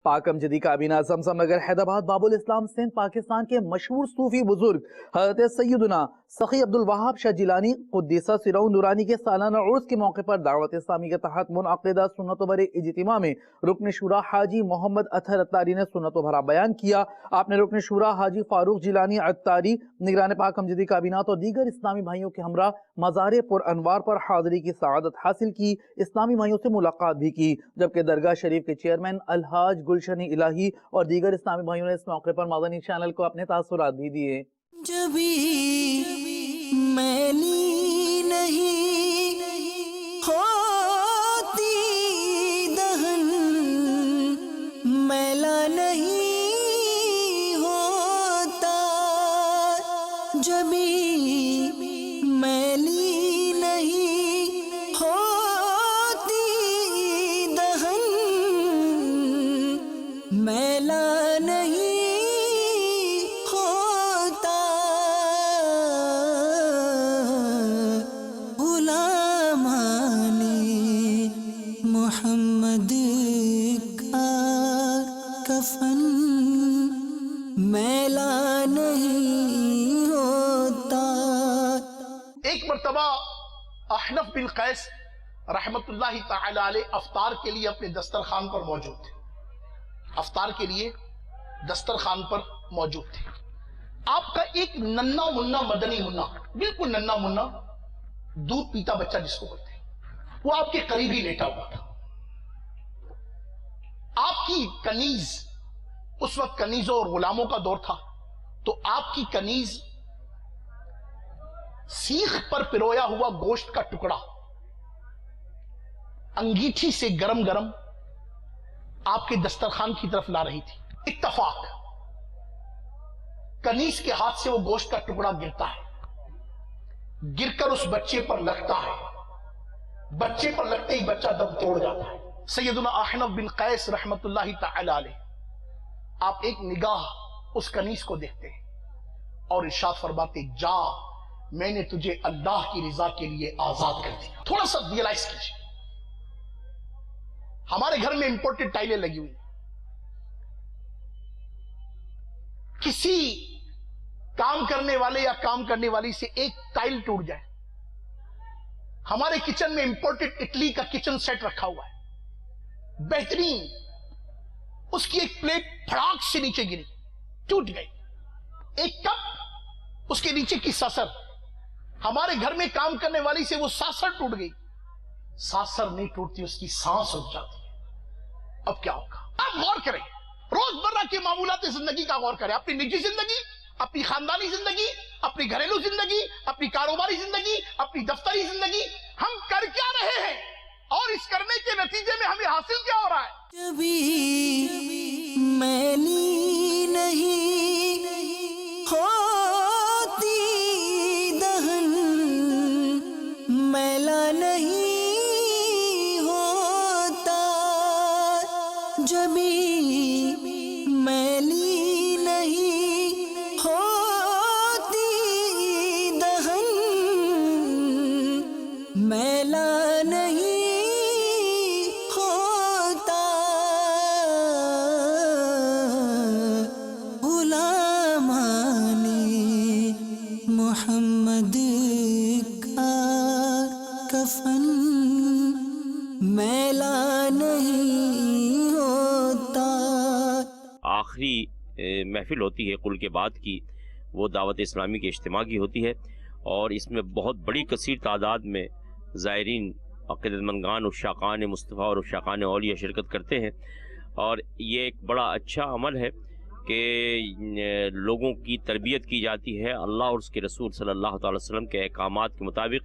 پاکم جدی کابینہ زمزم نگر حیدرآباد بابل اسلام سندھ پاکستان کے مشہور صوفی بزرگ حضرت سیدنا سخی عبدالوہاب شاہ جیلانی قدس سرہ نورانی کے سالانہ عرس کے موقع پر دعوت اسلامی کے تحت منعقدہ سنت و بر اجتماع میں رکن شورا حاجی محمد اطہر عطاری نے سنت و بھرا بیان کیا۔ آپ نے رکن شورا حاجی فاروق جیلانی عطاری نگران پاکم جدی کابینہ اور دیگر اسلامی بھائیوں کے ہمراہ مزار پر انوار پر حاضری کی سعادت حاصل کی، اسلامی بھائیوں سے ملاقات بھی کی، جبکہ درگاہ شریف کے چیئرمین الحاج گلشن الہی اور دیگر اسلامی بھائیوں نے اس موقع پر مدنی چینل کو اپنے تاثرات بھی دیے۔ جبھی میلی نہیں ہوتی دہن میلا نہیں ہوتا، جبھی میلی نہیں ہوتی دہن میلا نہیں ہوتا، غلامان محمد کا کفن میلا نہیں ہوتا۔ ایک مرتبہ احنف بن قیس رحمت اللہ تعالی علیہ افطار کے لیے اپنے دسترخوان پر موجود تھے، افطار کے لیے دسترخوان پر موجود تھے۔ آپ کا ایک ننا منا مدنی منا، بالکل ننا منا دودھ پیتا بچہ جس کو کہتے ہیں، وہ آپ کے قریب ہی لیٹا ہوا تھا۔ آپ کی کنیز، اس وقت کنیزوں اور غلاموں کا دور تھا، تو آپ کی کنیز سیخ پر پرویا ہوا گوشت کا ٹکڑا انگیٹھی سے گرم گرم آپ کے دسترخوان کی طرف لا رہی تھی۔ اتفاق کنیز کے ہاتھ سے وہ گوشت کا ٹکڑا گرتا ہے، گر کر اس بچے پر لگتا ہے، بچے پر لگتے ہی بچہ دم توڑ جاتا ہے۔ سیدنا احنف بن قیس رحمت اللہ تعالی علیہ آپ ایک نگاہ اس کنیز کو دیکھتے ہیں اور ارشاد فرماتے، جا میں نے تجھے اللہ کی رضا کے لیے آزاد کر دیا۔ تھوڑا سا ریئلائز کیجئے، ہمارے گھر میں امپورٹڈ ٹائلیں لگی ہوئی، کسی کام کرنے والے یا کام کرنے والی سے ایک ٹائل ٹوٹ جائے، ہمارے کچن میں امپورٹڈ اٹلی کا کچن سیٹ رکھا ہوا ہے، بہترین، اس کی ایک پلیٹ پھڑاک سے نیچے گری، ٹوٹ گئی، ایک کپ، اس کے نیچے کی ساسر، ہمارے گھر میں کام کرنے والی سے وہ ساسر ٹوٹ گئی، ساسر نہیں ٹوٹتی، اس کی سانس رک جاتی ہے۔ اب کیا ہوگا؟ آپ غور کریں، روزمرہ کے معمولات زندگی کا غور کریں، اپنی نجی زندگی، اپنی خاندانی زندگی، اپنی گھریلو زندگی، اپنی کاروباری زندگی، اپنی دفتری زندگی، ہم کر کیا رہے ہیں اور اس کرنے کے نتیجے میں ہمیں حاصل کیا ہو رہا ہے؟ جبھی میلی نہیں ہوتی دہن میلا نہیں ہوتا، جبھی میلی نہیں ہوتی دہن میلا نہیں ہوتا، غلامان محمد کا کفن میلا نہیں ہوتا۔ آخری محفل ہوتی ہے قل کے بعد کی، وہ دعوت اسلامی کے اجتماع کی ہوتی ہے، اور اس میں بہت بڑی کثیر تعداد میں زائرین عقیدت مندگان عشاقان مصطفیٰ اور عشاقان اولیاء شرکت کرتے ہیں، اور یہ ایک بڑا اچھا عمل ہے کہ لوگوں کی تربیت کی جاتی ہے، اللہ اور اس کے رسول صلی اللہ تعالی وسلم کے احکامات کے مطابق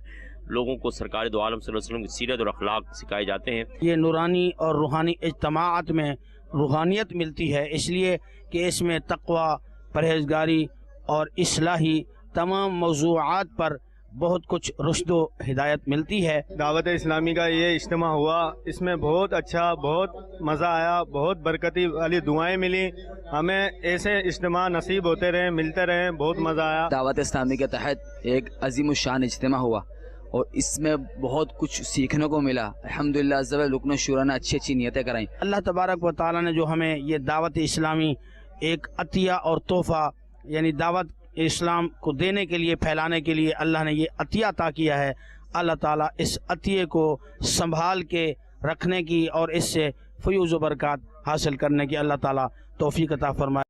لوگوں کو سرکار دو عالم صلی اللہ علیہ وسلم کی سیرت اور اخلاق سکھائے جاتے ہیں۔ یہ نورانی اور روحانی اجتماعات میں روحانیت ملتی ہے، اس لیے کہ اس میں تقوی، پرہیزگاری اور اصلاحی تمام موضوعات پر بہت کچھ رشد و ہدایت ملتی ہے۔ دعوت اسلامی کا یہ اجتماع ہوا، اس میں بہت اچھا، بہت مزہ آیا، بہت برکتی والی دعائیں ملی، ہمیں ایسے اجتماع نصیب ہوتے رہیں، ملتے رہیں، بہت مزہ آیا۔ دعوت اسلامی کے تحت ایک عظیم الشان اجتماع ہوا اور اس میں بہت کچھ سیکھنے کو ملا. الحمدللہ عز و جل رکن الشورا نے اچھی اچھی نیتیں کرائیں. اللہ تبارک و تعالیٰ نے جو ہمیں یہ دعوت اسلامی ایک عطیہ اور تحفہ یعنی دعوت اسلام کو دینے کے لیے پھیلانے کے لیے اللہ نے یہ عطیہ عطا کیا ہے. اللہ تعالیٰ اس عطیے کو سنبھال کے رکھنے کی اور اس سے فیوز و برکات حاصل کرنے کی اللہ تعالیٰ توفیق عطا فرمائے.